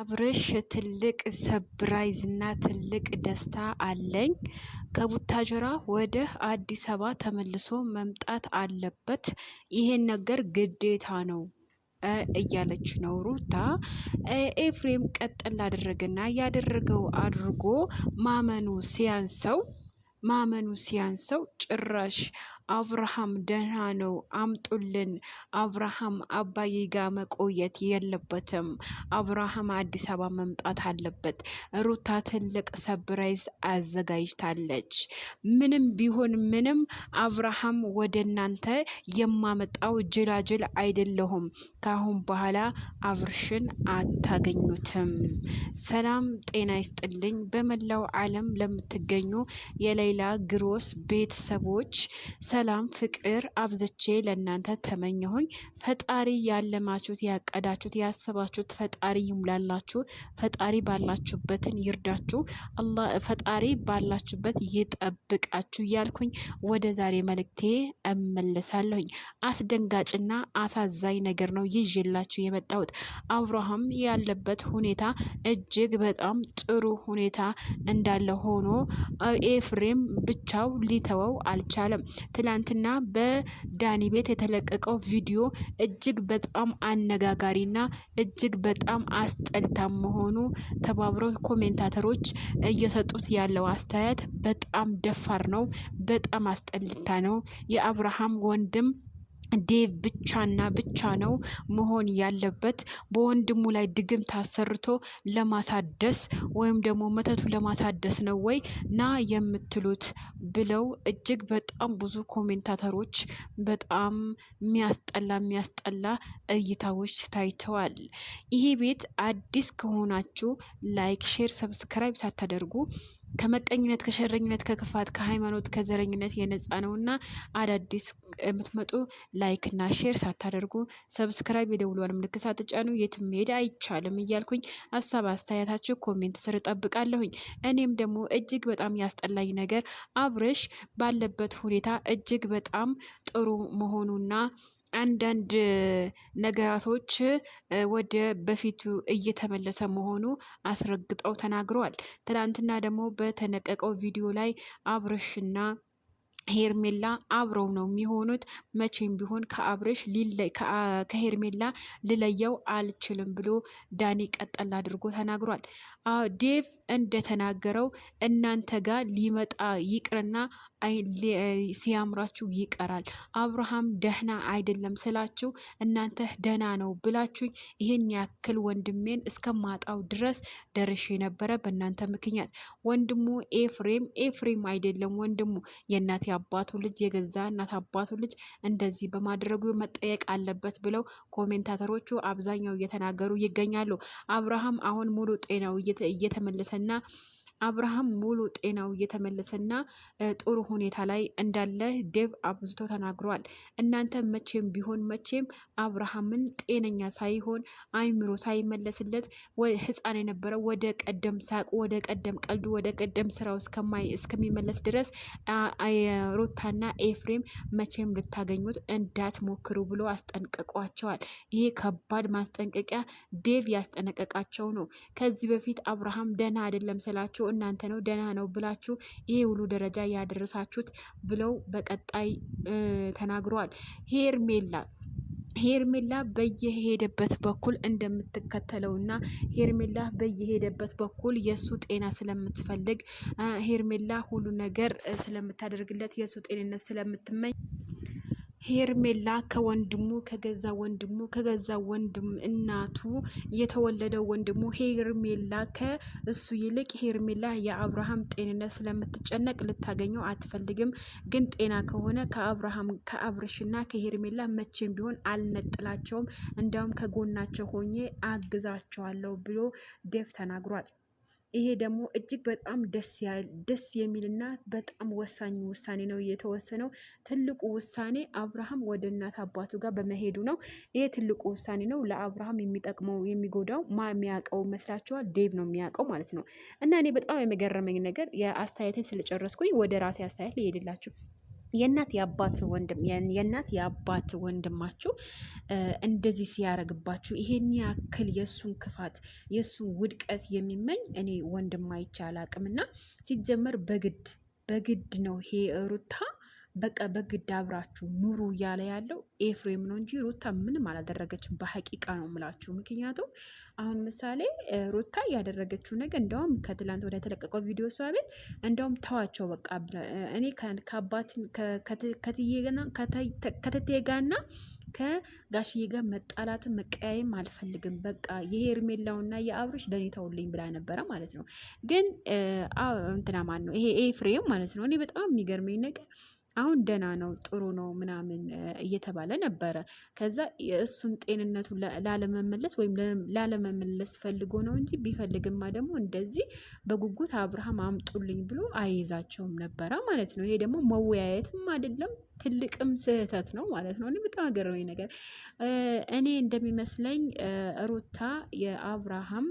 አብርሽ ትልቅ ሰፕራይዝ እና ትልቅ ደስታ አለኝ። ከቡታጀራ ወደ አዲስ አበባ ተመልሶ መምጣት አለበት። ይሄን ነገር ግዴታ ነው እያለች ነው ሩታ። ኤፍሬም ቀጠል አደረገና ያደረገው አድርጎ ማመኑ ሲያንሰው ጭራሽ አብርሃም ደህና ነው አምጡልን፣ አብርሃም አባዬ ጋር መቆየት የለበትም፣ አብርሃም አዲስ አበባ መምጣት አለበት። ሩታ ትልቅ ሰፕራይዝ አዘጋጅታለች። ምንም ቢሆን ምንም አብርሃም ወደ እናንተ የማመጣው ጅላጅል አይደለሁም። ካሁን በኋላ አብርሽን አታገኙትም። ሰላም ጤና ይስጥልኝ። በመላው ዓለም ለምትገኙ የሌላ ግሮስ ቤተሰቦች ሰላም ፍቅር አብዝቼ ለእናንተ ተመኘሁኝ። ፈጣሪ ያለማችሁት ያቀዳችሁት ያሰባችሁት ፈጣሪ ይሙላላችሁ። ፈጣሪ ባላችሁበትን ይርዳችሁ። አላህ ፈጣሪ ባላችሁበት ይጠብቃችሁ እያልኩኝ ወደ ዛሬ መልእክቴ እመለሳለሁኝ። አስደንጋጭና አሳዛኝ ነገር ነው ይዤላችሁ የመጣሁት። አብርሃም ያለበት ሁኔታ እጅግ በጣም ጥሩ ሁኔታ እንዳለ ሆኖ ኤፍሬም ብቻው ሊተወው አልቻለም። ትላንትና በዳኒ ቤት የተለቀቀው ቪዲዮ እጅግ በጣም አነጋጋሪና እጅግ በጣም አስጠልታ መሆኑ ተባብረው ኮሜንታተሮች እየሰጡት ያለው አስተያየት በጣም ደፋር ነው። በጣም አስጠልታ ነው። የአብርሃም ወንድም ዴቭ ብቻና ብቻ ነው መሆን ያለበት። በወንድሙ ላይ ድግም ታሰርቶ ለማሳደስ ወይም ደግሞ መተቱ ለማሳደስ ነው ወይ ና የምትሉት ብለው እጅግ በጣም ብዙ ኮሜንታተሮች በጣም የሚያስጠላ እይታዎች ታይተዋል። ይሄ ቤት አዲስ ከሆናችሁ ላይክ፣ ሼር፣ ሰብስክራይብ ሳታደርጉ ከመቀኝነት፣ ከሸረኝነት፣ ከክፋት፣ ከሃይማኖት፣ ከዘረኝነት የነጻ ነውና አዳዲስ የምትመጡ ላይክ እና ሼር ሳታደርጉ ሰብስክራይብ የደውሏን ምልክት ሳትጫኑ የትም መሄድ አይቻልም እያልኩኝ ሀሳብ አስተያየታችሁ ኮሜንት ስር ጠብቃለሁኝ። እኔም ደግሞ እጅግ በጣም ያስጠላኝ ነገር አብርሽ ባለበት ሁኔታ እጅግ በጣም ጥሩ መሆኑና አንዳንድ ነገራቶች ወደ በፊቱ እየተመለሰ መሆኑ አስረግጠው ተናግረዋል። ትናንትና ደግሞ በተነቀቀው ቪዲዮ ላይ አብርሽና ሄርሜላ አብረው ነው የሚሆኑት። መቼም ቢሆን ከሄርሜላ ልለየው አልችልም ብሎ ዳኒ ቀጠል አድርጎ ተናግሯል። ዴቭ እንደተናገረው እናንተ ጋር ሊመጣ ይቅርና ሲያምራችሁ ይቀራል። አብርሃም ደህና አይደለም ስላችሁ እናንተ ደህና ነው ብላችሁኝ ይህን ያክል ወንድሜን እስከማጣው ድረስ ደርሼ ነበረ በእናንተ ምክንያት። ወንድሙ ኤፍሬም አይደለም ወንድሙ የእናት አባቱ ልጅ የገዛ እናት አባቱ ልጅ እንደዚህ በማድረጉ መጠየቅ አለበት ብለው ኮሜንታተሮቹ አብዛኛው እየተናገሩ ይገኛሉ። አብርሃም አሁን ሙሉ ጤናው እየተመለሰና ጥሩ ሁኔታ ላይ እንዳለ ዴቭ አብዝቶ ተናግሯል። እናንተ መቼም ቢሆን መቼም አብርሃምን ጤነኛ ሳይሆን አይምሮ ሳይመለስለት ህፃን የነበረው ወደ ቀደም ሳቁ፣ ወደ ቀደም ቀልዱ፣ ወደ ቀደም ስራው እስከሚመለስ ድረስ ሩታና ኤፍሬም መቼም ልታገኙት እንዳትሞክሩ ብሎ አስጠንቅቋቸዋል። ይሄ ከባድ ማስጠንቀቂያ ዴቭ ያስጠነቀቃቸው ነው። ከዚህ በፊት አብርሃም ደህና አይደለም ስላችሁ እናንተ ነው ደህና ነው ብላችሁ ይሄ ሁሉ ደረጃ ያደረሳችሁት ብለው በቀጣይ ተናግረዋል። ሄርሜላ በየሄደበት በኩል እንደምትከተለውና ሄርሜላ በየሄደበት በኩል የሱ ጤና ስለምትፈልግ ሄርሜላ ሁሉ ነገር ስለምታደርግለት የሱ ጤንነት ስለምትመኝ ሄርሜላ ከገዛ ወንድም እናቱ የተወለደው ወንድሙ ሄርሜላ ከእሱ ይልቅ ሄርሜላ የአብርሃም ጤንነት ስለምትጨነቅ ልታገኘው አትፈልግም። ግን ጤና ከሆነ ከአብርሽና ከሄርሜላ መቼም ቢሆን አልነጥላቸውም፣ እንዲያውም ከጎናቸው ሆኜ አግዛቸዋለሁ ብሎ ዴቭ ተናግሯል። ይሄ ደግሞ እጅግ በጣም ደስ የሚልና በጣም ወሳኝ ውሳኔ ነው የተወሰነው። ትልቁ ውሳኔ አብርሃም ወደ እናት አባቱ ጋር በመሄዱ ነው። ይሄ ትልቁ ውሳኔ ነው። ለአብርሃም የሚጠቅመው የሚጎዳው የሚያውቀው መስላችኋል? ዴቭ ነው የሚያውቀው ማለት ነው። እና እኔ በጣም የመገረመኝ ነገር የአስተያየትን ስለጨረስኩኝ ወደ ራሴ አስተያየት ልሄድላችሁ። የእናት የአባት ወንድም የእናት የአባት ወንድማችሁ እንደዚህ ሲያረግባችሁ ይሄን ያክል የእሱን ክፋት የእሱን ውድቀት የሚመኝ እኔ ወንድም አይቼ አላቅምና ሲጀመር በግድ ነው ይሄ ሩታ በቃ በግድ አብራችሁ ኑሩ እያለ ያለው ኤፍሬም ነው እንጂ ሩታ ምንም አላደረገችም። በሐቂቃ ነው የምላችሁ። ምክንያቱም አሁን ምሳሌ ሩታ ያደረገችው ነገር እንደውም ከትላንት ወደ የተለቀቀው ቪዲዮ ሰው ቤት እንደውም ተዋቸው በቃ እኔ ከአባት ከትቴ ጋርና ከጋሽዬ ጋር መጣላትን መቀያየም አልፈልግም። በቃ የሄርሜላውና የአብርሽ ለኔ ተውልኝ ብላ ነበረ ማለት ነው። ግን እንትና ማን ነው ይሄ ኤፍሬም ማለት ነው። እኔ በጣም የሚገርመኝ ነገር አሁን ደህና ነው ጥሩ ነው ምናምን እየተባለ ነበረ። ከዛ የእሱን ጤንነቱን ላለመመለስ ወይም ላለመመለስ ፈልጎ ነው እንጂ ቢፈልግማ ደግሞ እንደዚህ በጉጉት አብርሃም አምጡልኝ ብሎ አይይዛቸውም ነበረ ማለት ነው። ይሄ ደግሞ መወያየትም አይደለም ትልቅም ስህተት ነው ማለት ነው። እኔ በጣም ገረመኝ ነገር እኔ እንደሚመስለኝ ሩታ የአብርሃም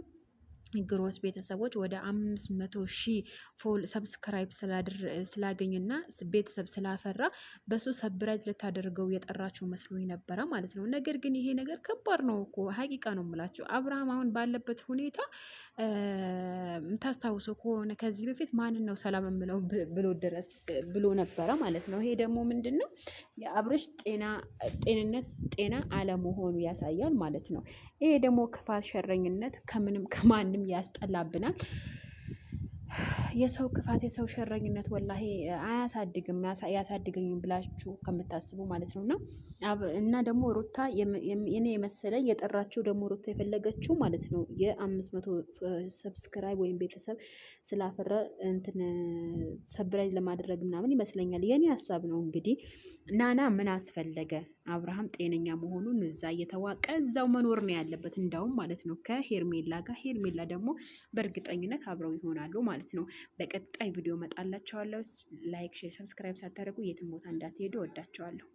ግሮስ ቤተሰቦች ወደ 500,000 ፎል ሰብስክራይብ ስላገኝና ቤተሰብ ስላፈራ በሱ ሰብራይዝ ልታደርገው የጠራችው መስሎኝ ነበረ ማለት ነው። ነገር ግን ይሄ ነገር ከባድ ነው እኮ ሀቂቃ ነው የምላቸው። አብርሃም አሁን ባለበት ሁኔታ የምታስታውሰው ከሆነ ከዚህ በፊት ማንን ነው ሰላም የምለው ብሎ ነበረ ማለት ነው። ይሄ ደግሞ ምንድን ነው የአብርሽ ጤና አለመሆኑ ያሳያል ማለት ነው። ይሄ ደግሞ ክፋት፣ ሸረኝነት ከምንም ከማንም ያስጠላብናል። የሰው ክፋት የሰው ሸረኝነት ወላሂ አያሳድግም። ያሳድገኝም ብላችሁ ከምታስቡ ማለት ነው። እና ደግሞ ሩታ እኔ የመሰለኝ የጠራችው ደግሞ ሩታ የፈለገችው ማለት ነው የ500 ሰብስክራይብ ወይም ቤተሰብ ስላፈራ እንትን ሰብራይዝ ለማድረግ ምናምን ይመስለኛል። የኔ ሀሳብ ነው እንግዲህ። ናና ምን አስፈለገ? አብርሃም ጤነኛ መሆኑን እዛ እየተዋቀ እዛው መኖር ነው ያለበት እንዳውም ማለት ነው ከሄርሜላ ጋር። ሄርሜላ ደግሞ በእርግጠኝነት አብረው ይሆናሉ ማለት ነው። በቀጣይ ቪዲዮ መጣላቸዋለሁ። ላይክ፣ ሼር፣ ሰብስክራይብ ሳታደርጉ የትም ቦታ እንዳትሄዱ። ወዳቸዋለሁ።